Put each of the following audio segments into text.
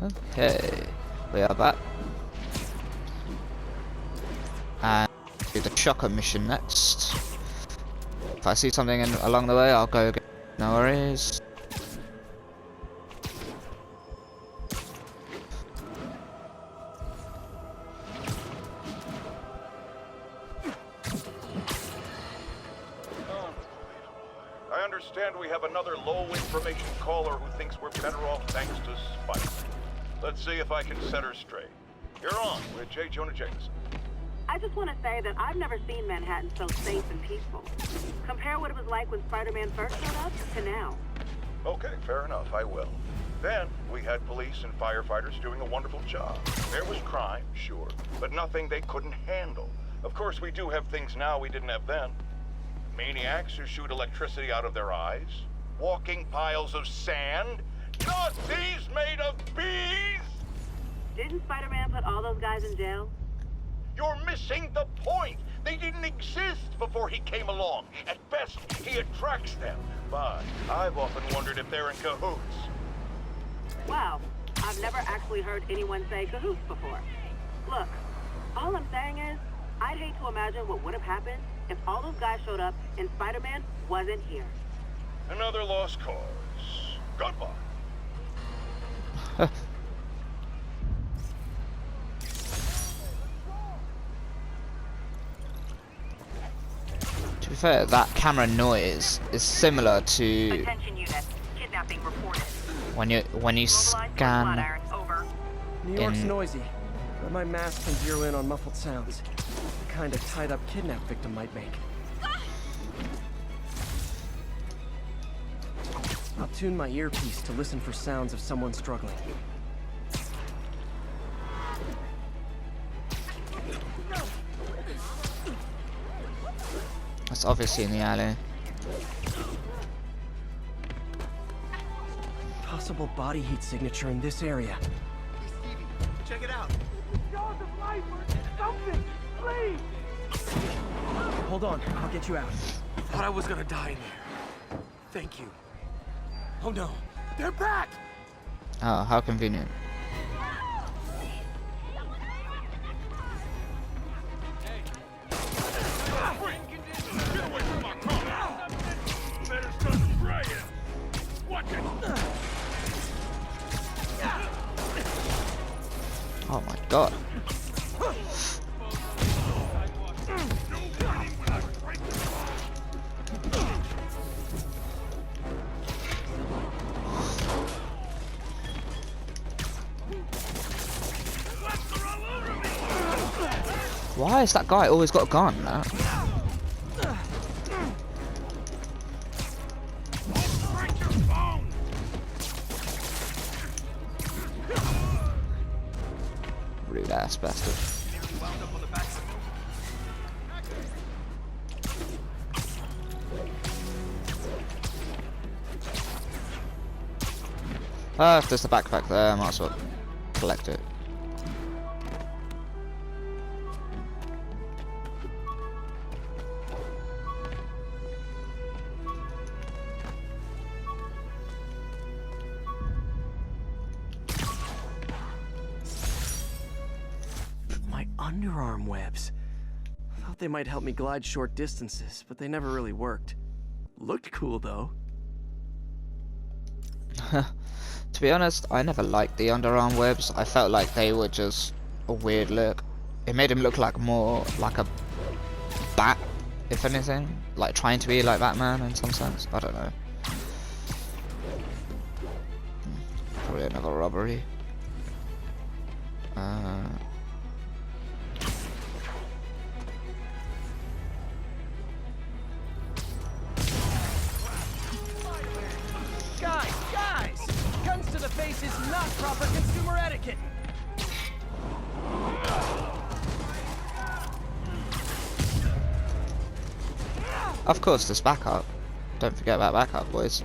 Okay, we are back. And do the shocker mission next. If I see something along the way, I'll go again. No worries. I understand we have another low information caller who thinks we're better off thanks to Spike. Let's see if I can set her straight. You're on with J. Jonah Jameson. I just want to say that I've never seen Manhattan so safe and peaceful. Compare what it was like when Spider-Man first showed up to now. Okay, fair enough, I will. Then, we had police and firefighters doing a wonderful job. There was crime, sure, but nothing they couldn't handle. Of course, we do have things now we didn't have then. Maniacs who shoot electricity out of their eyes. Walking piles of sand. Nazis made of bees! Didn't Spider-Man put all those guys in jail? You're missing the point! They didn't exist before he came along. At best, he attracts them. But I've often wondered if they're in cahoots. Wow, I've never actually heard anyone say cahoots before. Look, all I'm saying is, I'd hate to imagine what would have happened if all those guys showed up and Spider-Man wasn't here. Another lost cause. Goodbye. To be fair, that camera noise is similar to Attention unit, kidnapping reported. when you scan. New York's noisy, but my mask can zero in on muffled sounds. The kind a tied-up kidnap victim might make. I'll tune my earpiece to listen for sounds of someone struggling. That's obviously in the alley. Possible body heat signature in this area. Hey, Stevie, check it out. Jaws of life or something, please! Hold on, I'll get you out. Thought I was gonna die in there. Thank you. Oh no, they're back! Oh, how convenient. Oh my god. Why has that guy always got a gun, man? Rude ass bastard. If there's a backpack there, I might as well collect it. Underarm webs. Thought they might help me glide short distances, but they never really worked. Looked cool though. To be honest, I never liked the underarm webs. I felt like they were just a weird look. It made him look like more like a bat, if anything. Like trying to be like Batman in some sense. I don't know. Probably another robbery. Guys! Guns to the face is not proper consumer etiquette! Of course, there's backup. Don't forget about backup, boys.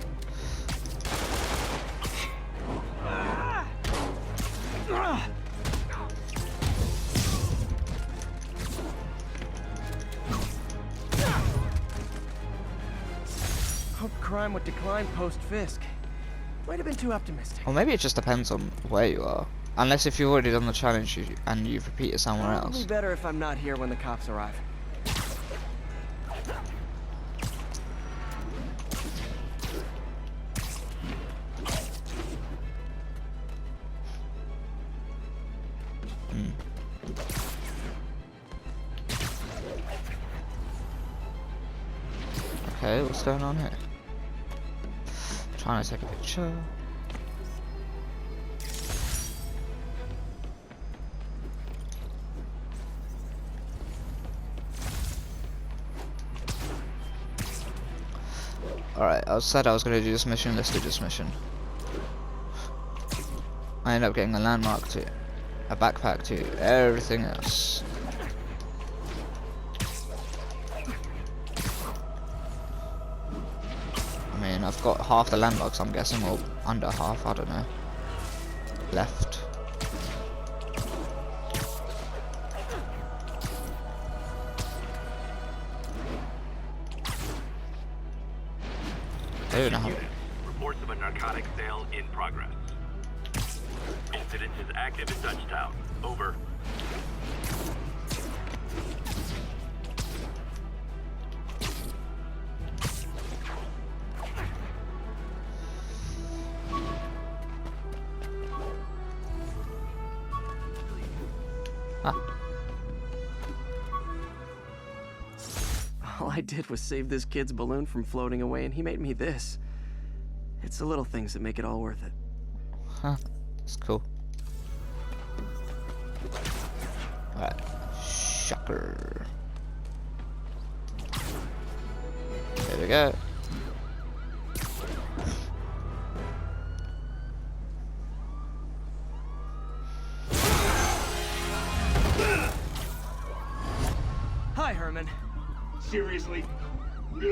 Hope crime would decline post-Fisk. Might have been too optimistic. Or maybe it just depends on where you are. Unless if you've already done the challenge and you've repeated somewhere Probably else. better if I'm not here when the cops arrive. Okay, what's going on here? Trying to take a picture. Alright, I said I was going to do this mission, let's do this mission. I ended up getting a landmark too, a backpack too, everything else. I mean, I've got half the landmarks, I'm guessing, or under half, I don't know. Left. I don't know how. Reports of a narcotics sale in progress. Incident is active in Dutchtown. Over. Huh? All I did was save this kid's balloon from floating away, and he made me this. It's the little things that make it all worth it. Huh? That's cool. Alright. Shocker. There we go. Hi, Herman. Seriously? Give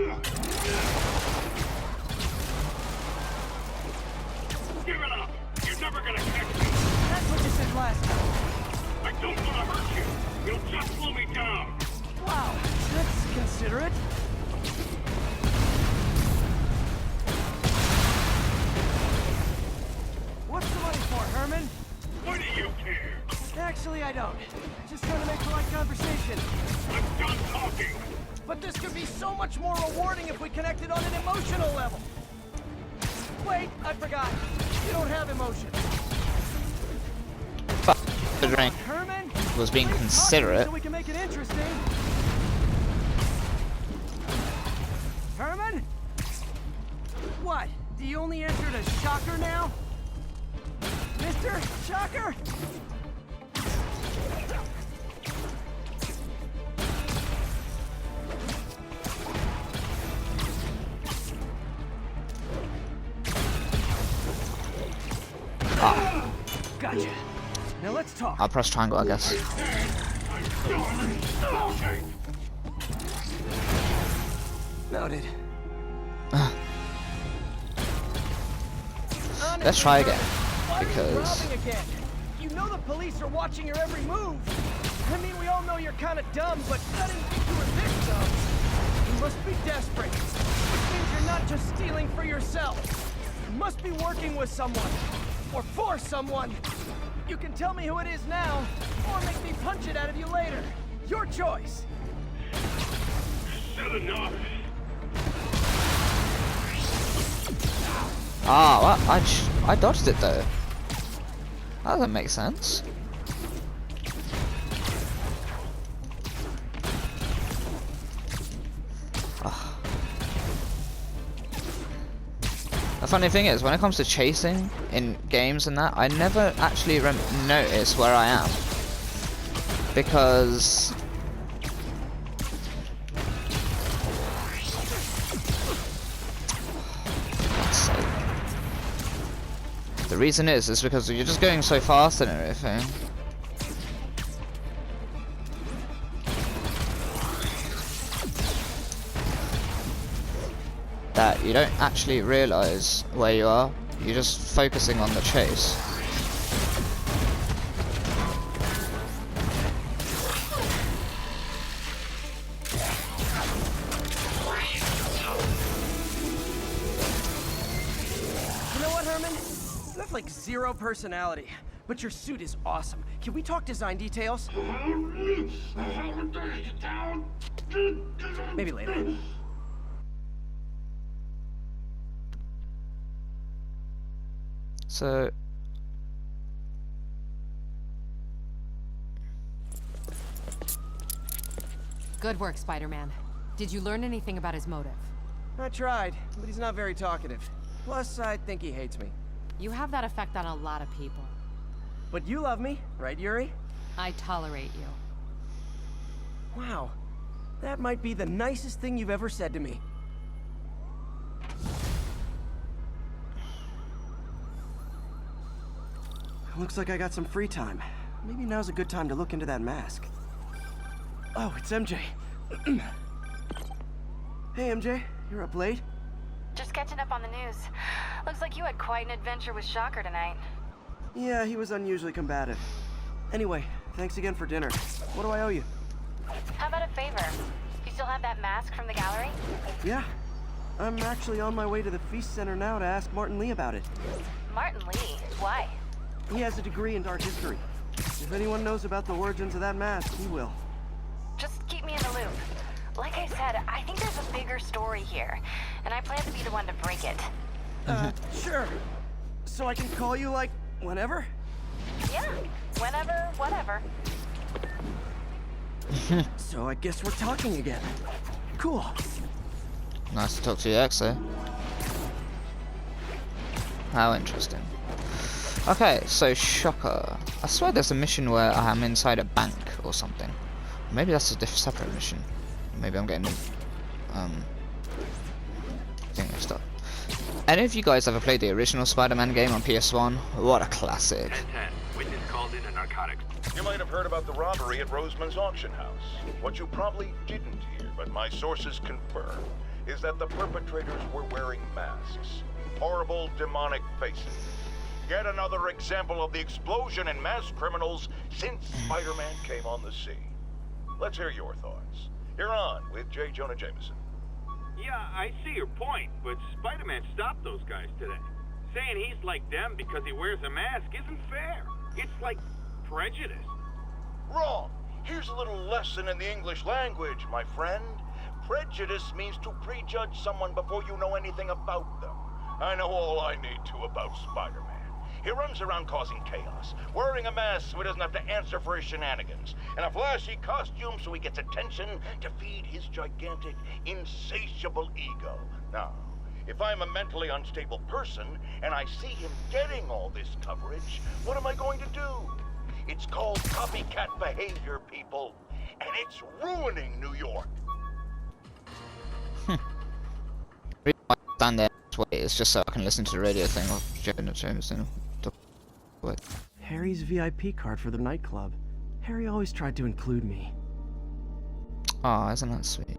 it up! You're never gonna catch me! That's what you said last time. I don't wanna hurt you! You'll just slow me down! Wow, that's considerate. What's the money for, Herman? Why do you care? Actually, I don't. Just trying to make polite conversation. I'm done talking! But this could be so much more rewarding if we connected on an emotional level. Wait, I forgot. You don't have emotion. Fuck the drink. Herman? Was being Please talk considerate. So we can make it interesting. Herman? What? Do you only answer to Shocker now? Mr. Shocker? Ah, Gotcha. Now let's talk. I'll press triangle, I guess. Noted. Let's try again, Why are you because robbing again? You know the police are watching your every move. I mean, we all know you're kind of dumb, but I didn't think you were this dumb. You must be desperate, which means you're not just stealing for yourself. You must be working with someone, or for someone. You can tell me who it is now, or make me punch it out of you later. Your choice. Said enough! ah, what? I dodged it though. That doesn't make sense. Ah. The funny thing is, when it comes to chasing in games and that, I never actually notice where I am. Because... God's sake. The reason is because you're just going so fast and everything. That you don't actually realise where you are, you're just focusing on the chase. You know what, Herman? You have like zero personality, but your suit is awesome. Can we talk design details? Maybe later. So Good work, Spider-Man. Did you learn anything about his motive? I tried, but he's not very talkative. Plus, I think he hates me. You have that effect on a lot of people. But you love me, right, Yuri? I tolerate you. Wow. That might be the nicest thing you've ever said to me. Looks like I got some free time. Maybe now's a good time to look into that mask. Oh, it's MJ. Hey, MJ. You're up late? Just catching up on the news. Looks like you had quite an adventure with Shocker tonight. Yeah, he was unusually combative. Anyway, thanks again for dinner. What do I owe you? How about a favor? You still have that mask from the gallery? Yeah. I'm actually on my way to the Feast Center now to ask Martin Lee about it. Martin Lee? Why? He has a degree in art history. If anyone knows about the origins of that mask, he will. Just keep me in the loop. Like I said, I think there's a bigger story here, and I plan to be the one to break it. Sure. So I can call you, like, whenever? Yeah, whenever, whatever. So I guess we're talking again. Cool. nice to talk to your ex, eh? How interesting. Okay, so Shocker. I swear there's a mission where I'm inside a bank or something. Maybe that's a separate mission. Maybe I'm getting getting mixed up. Any of you guys ever played the original Spider-Man game on PS1? What a classic. 10-10. Witness called in a narcotics. You might have heard about the robbery at Roseman's auction house. What you probably didn't hear, but my sources confirm, is that the perpetrators were wearing masks. Horrible, demonic faces. Yet another example of the explosion in mass criminals since Spider-Man came on the scene. Let's hear your thoughts. You're on with J. Jonah Jameson. Yeah, I see your point, but Spider-Man stopped those guys today. Saying he's like them because he wears a mask isn't fair. It's like prejudice. Wrong. Here's a little lesson in the English language, my friend. Prejudice means to prejudge someone before you know anything about them. I know all I need to about Spider-Man. He runs around causing chaos, wearing a mask so he doesn't have to answer for his shenanigans, and a flashy costume so he gets attention to feed his gigantic, insatiable ego. Now, if I'm a mentally unstable person and I see him getting all this coverage, what am I going to do? It's called copycat behavior, people, and it's ruining New York. Stand there. It's just so I can listen to the radio thing of Jonah Jameson. What? Harry's VIP card for the nightclub. Harry always tried to include me. Oh, isn't that sweet?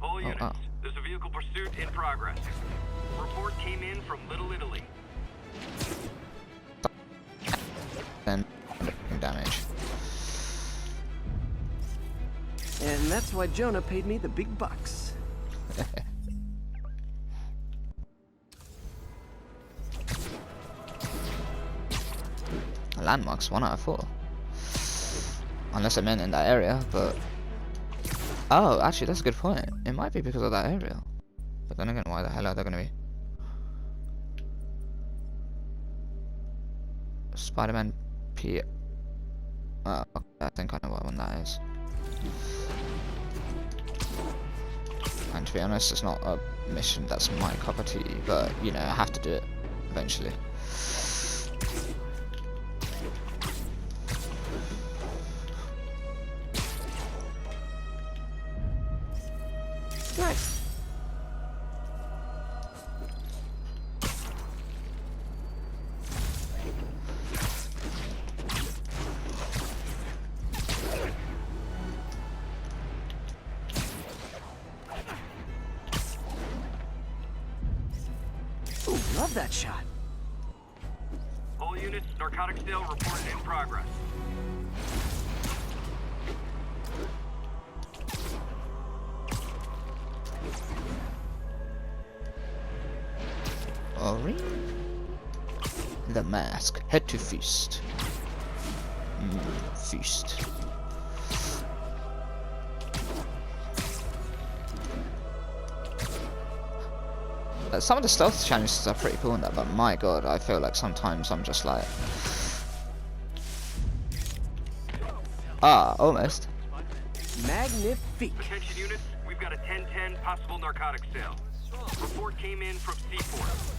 All units, there's a vehicle pursuit in progress. Report came in from Little Italy. Then damage. And that's why Jonah paid me the big bucks. Landmarks 1 out of 4. Unless I'm in that area, but oh, actually that's a good point. It might be because of that area. But then again, why the hell are they gonna be? Spider-Man P. Okay, I think I know what one that is. And to be honest, it's not a mission that's my cup of tea, but you know, I have to do it eventually. Nice. Ooh, love that shot. All units, narcotics sale reported in progress. Sorry. The mask. Head to feast. Feast. Some of the stealth challenges are pretty cool in that, but my god, I feel like sometimes I'm just like... Ah, almost. Magnifique. Attention units, we've got a 10-10 possible narcotics sale. Report came in from C4.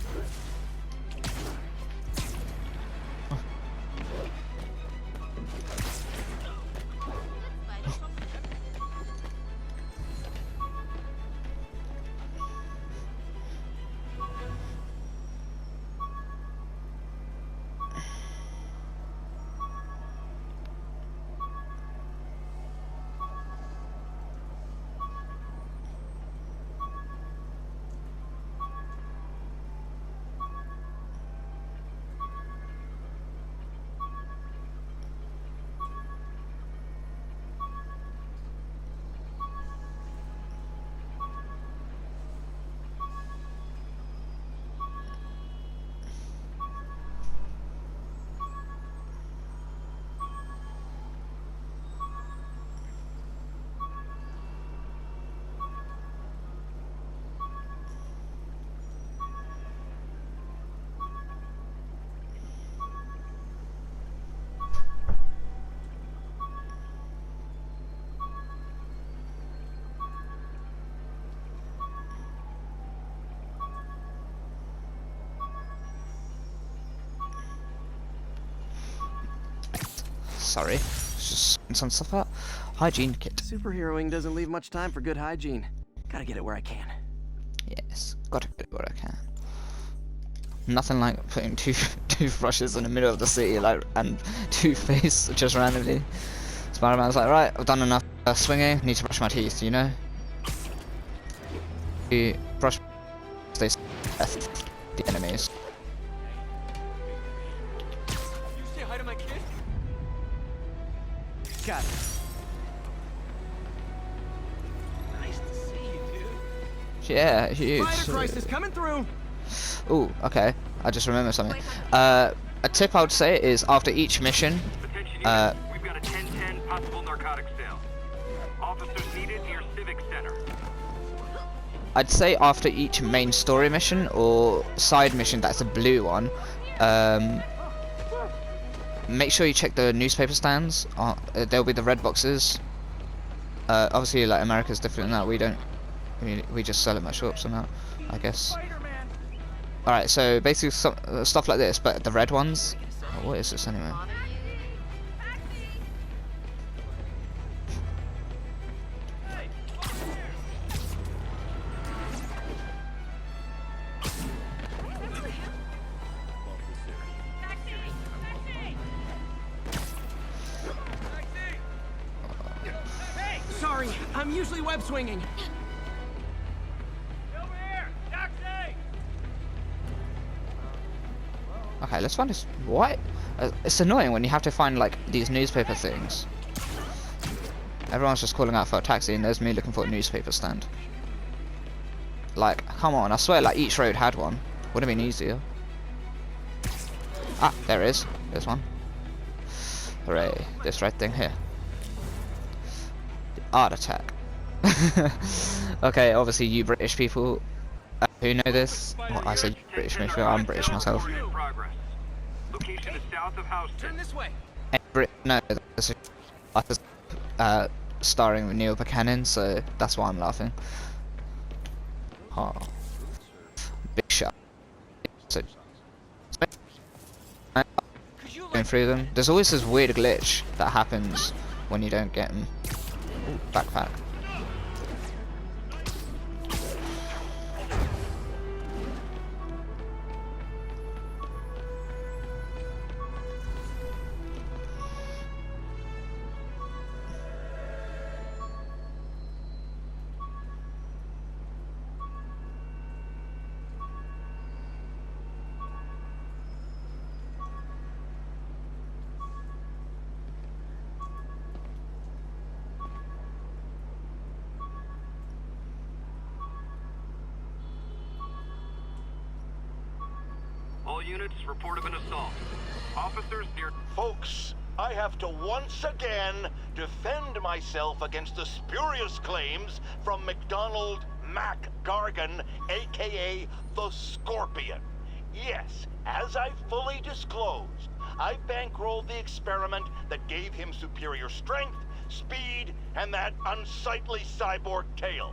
Sorry, just some stuff out. Hygiene kit. Superheroing doesn't leave much time for good hygiene. Gotta get it where I can. Yes, gotta get it where I can. Nothing like putting two toothbrushes in the middle of the city, like, and toothpaste just randomly. Spider-Man's like, right, I've done enough swinging. Need to brush my teeth, you know. You brush, stay the enemies. You say hi to my kid? Got it. Nice to see you, dude. Yeah, huge. Spider crisis coming through. Ooh, okay. I just remembered something. A tip I would say is after each mission, Attention units, we've got a 10-10 possible narcotics sale. Officers needed near Civic Center. I'd say after each main story mission or side mission that's a blue one, make sure you check the newspaper stands. There'll be the red boxes. Obviously, like, America's different than that. We don't. We just sell them at shops and that, I guess. Alright, so basically stuff like this, but the red ones. Oh, what is this anyway? Sorry, I'm usually web swinging. Okay, let's find this. What? It's annoying when you have to find, like, these newspaper things. Everyone's just calling out for a taxi, and there's me looking for a newspaper stand. Like, come on, I swear, like, each road had one. Would have been easier. Ah, there it is. There's one. Hooray. This red thing here. The art attack. Okay, obviously you British people who know this. Well, I say British people, I'm British myself. In progress. Location is south of Houston. Turn this way. No, this is starring Neil Buchanan, so that's why I'm laughing. Oh. Big shot. So, going through them. There's always this weird glitch that happens when you don't get them. Ooh, backpack. units report of an assault. Officers near... Folks, I have to once again defend myself against the spurious claims from McDonald Mac Gargan, aka the Scorpion. Yes, as I fully disclosed, I bankrolled the experiment that gave him superior strength, speed, and that unsightly cyborg tail.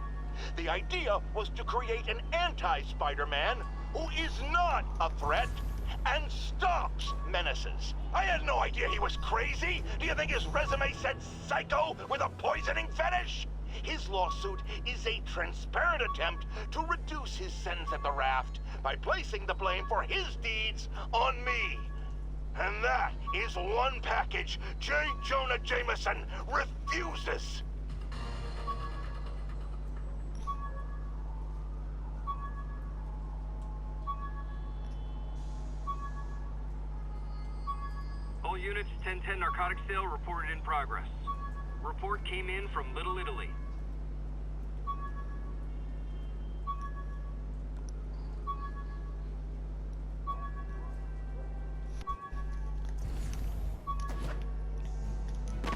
The idea was to create an anti-Spider-Man who is not a threat and stops menaces. I had no idea he was crazy. Do you think his resume said psycho with a poisoning fetish? His lawsuit is a transparent attempt to reduce his sentence at the raft by placing the blame for his deeds on me. And that is one package J. Jonah Jameson refuses. All units, 1010 narcotic sale reported in progress. Report came in from Little Italy.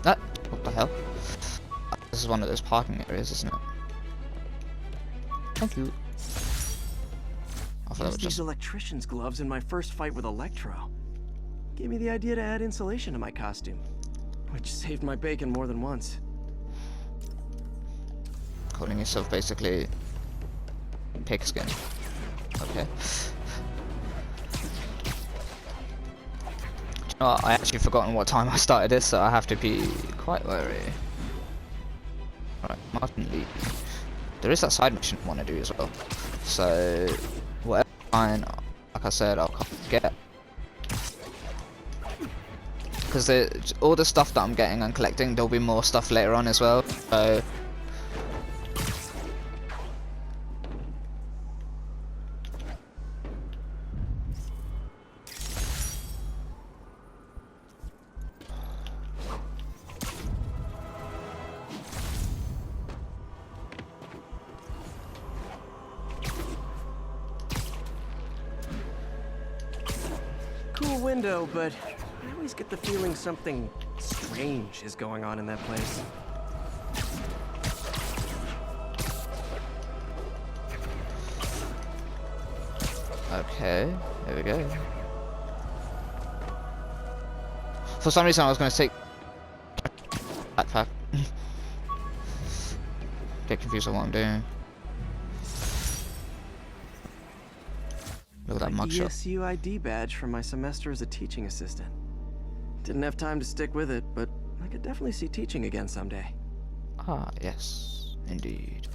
What the hell? This is one of those parking areas, isn't it? Thank you. I thought it was Used just... these electrician's gloves in my first fight with Electro. Gave me the idea to add insulation to my costume, which saved my bacon more than once. Calling yourself basically pigskin. Okay. Do you know what? I actually forgotten what time I started this, so I have to be quite wary. Alright, Martin Lee. There is that side mission I want to do as well. So, whatever fine, like I said, I'll come get. Because all the stuff that I'm getting and collecting, there'll be more stuff later on as well. So, Cool window, but I always get the feeling something strange is going on in that place. okay, there we go. For some reason I was going to take backpack. Get confused on what I'm doing. Look at that mugshot. ESU ID badge from my semester as a teaching assistant. Didn't have time to stick with it, but I could definitely see teaching again someday. Ah, yes, indeed.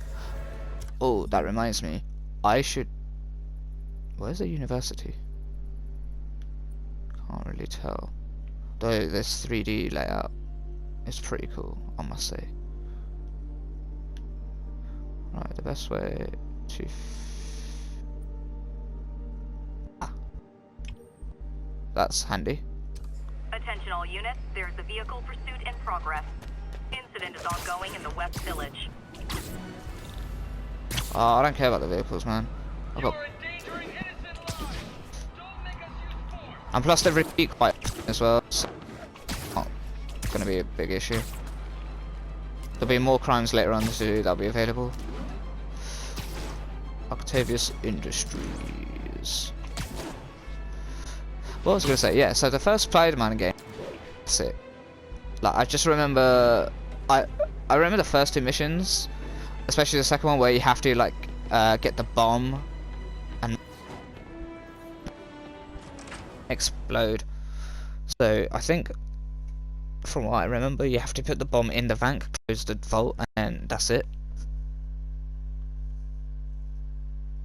Oh, that reminds me. I should... Where's the university? Can't really tell. Though this 3D layout is pretty cool, I must say. Right, the best way to... That's handy. Attention all units, there's a vehicle pursuit in progress. Incident is ongoing in the West Village. Oh, I don't care about the vehicles, man. I've got... And plus they repeat quite as well, so not gonna be a big issue. There'll be more crimes later on to do that'll be available. Octavius Industries. What was I gonna say? Yeah, so the first Spider-Man game, that's it. Like, I just remember, I remember the first two missions, especially the second one where you have to like get the bomb and explode. So I think, from what I remember, you have to put the bomb in the van, close the vault, and that's it.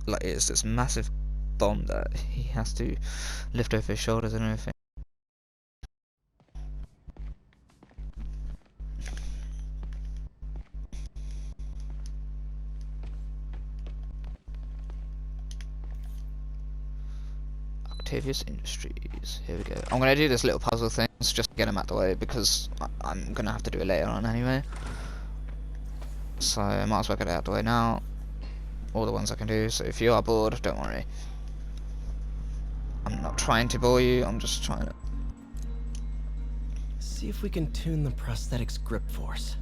Like, it's this massive bomb that he has to lift over his shoulders and everything. Octavius Industries, here we go. I'm gonna do this little puzzle things just to get them out the way because I'm gonna have to do it later on anyway. So I might as well get it out the way now. All the ones I can do, so if you are bored, don't worry. I'm not trying to bore you, I'm just trying to... See if we can tune the prosthetic's grip force.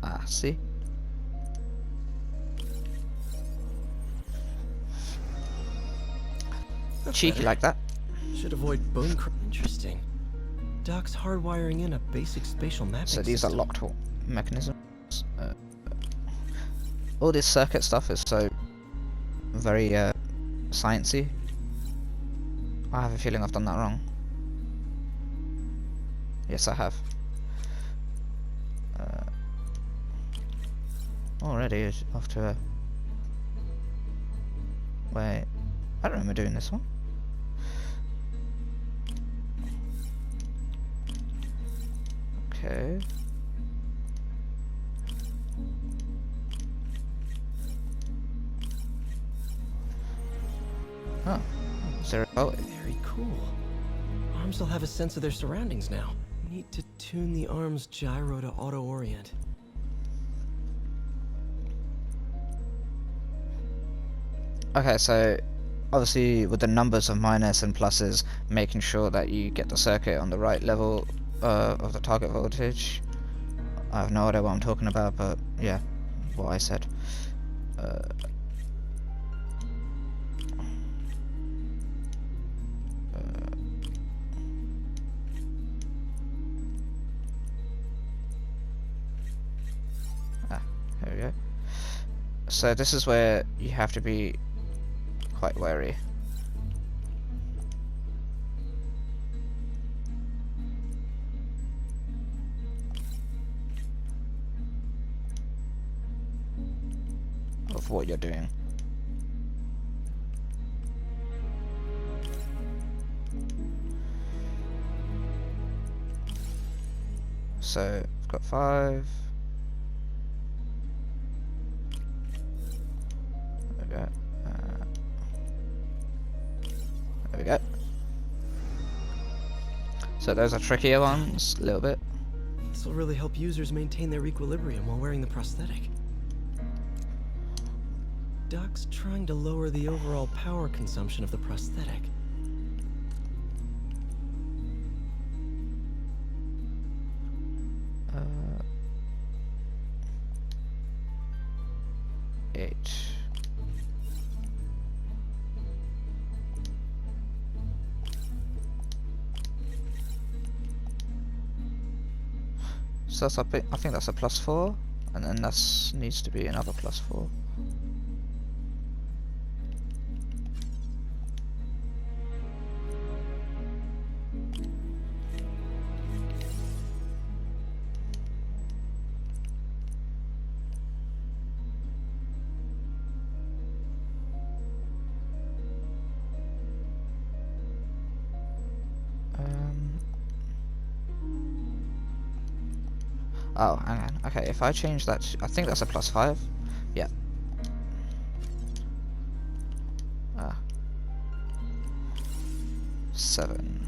Ah, see? That's Cheeky better. like that. Should avoid bone cr- Interesting. Doc's hardwiring in a basic spatial mapping So these system. are locked mechanisms. All this circuit stuff is so very sciencey. I have a feeling I've done that wrong. Yes, I have. Already it's off to a... Wait, I don't remember doing this one. Okay. Oh, zero. Oh, Very cool. Arms will have a sense of their surroundings now. Need to tune the arm's gyro to auto-orient. okay, so obviously with the numbers of minus and pluses, making sure that you get the circuit on the right level of the target voltage. I have no idea what I'm talking about, but yeah, what I said. There we go. So this is where you have to be quite wary. Of what you're doing. So I've got 5. There we go. There we go. So those are trickier ones, a little bit. This will really help users maintain their equilibrium while wearing the prosthetic. Doc's trying to lower the overall power consumption of the prosthetic. Eight. So that's I think that's a +4, and then that needs to be another +4. Oh, hang on. Okay, if I change that, I think that's a +5. Yeah. Ah. 7.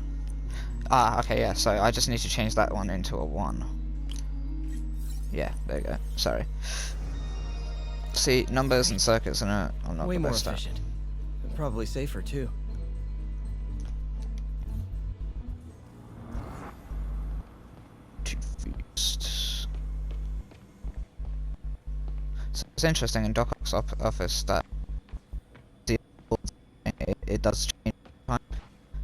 Ah, okay, yeah. So I just need to change that one into a 1. Yeah, there you go. Sorry. See, numbers and circuits are not Way the more best at. efficient. And probably safer too. So it's interesting in Doc's office that it does change time,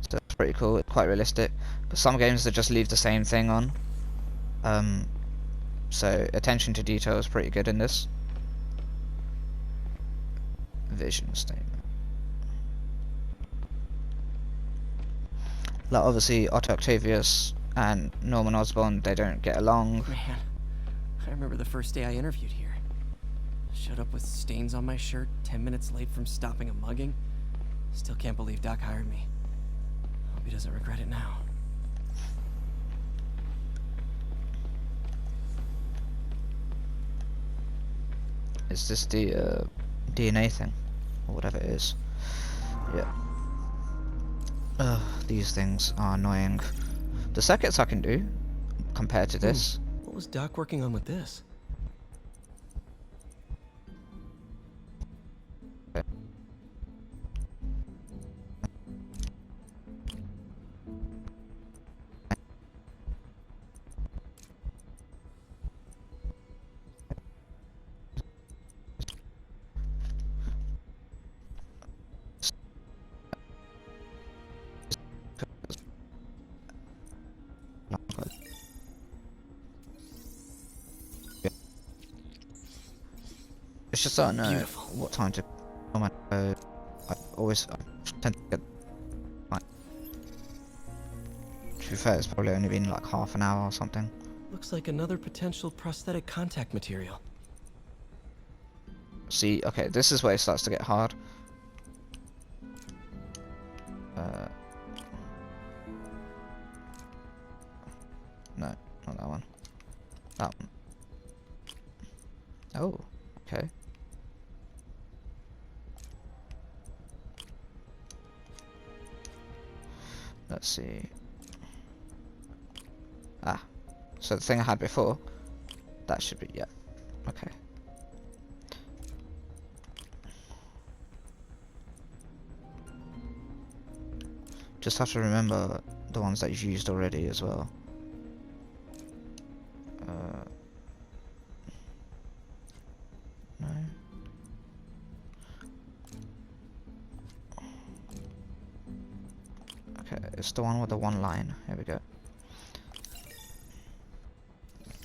so it's pretty cool. It's quite realistic. But some games they just leave the same thing on. So attention to detail is pretty good in this. Vision statement. Like obviously Otto Octavius and Norman Osborn, they don't get along. Man, I remember the first day I interviewed here. Showed up with stains on my shirt, 10 minutes late from stopping a mugging. Still can't believe Doc hired me. Hope he doesn't regret it now. Is this the DNA thing? Or whatever it is. Yeah. Ugh, these things are annoying. The circuits I can do, compared to this. What was Doc working on with this? It's just I don't know Beautiful. what time to comment. I tend to get like. To be fair, it's probably only been like half an hour or something. Looks like another potential prosthetic contact material. See, okay, this is where it starts to get hard. No, not that one. That one. Oh, okay. Let's see. Ah, so the thing I had before, that should be, yeah, okay. Just have to remember the ones that you've used already as well. No. Okay, it's the one with the one line. Here we go.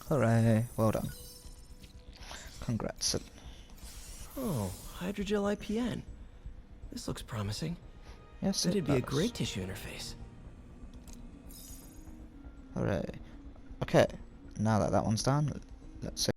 Hooray! Well done. Congrats. Oh, hydrogel IPN. This looks promising. Yes, It'd be a does. great tissue interface. Hooray. Okay, now that that one's done, let's see.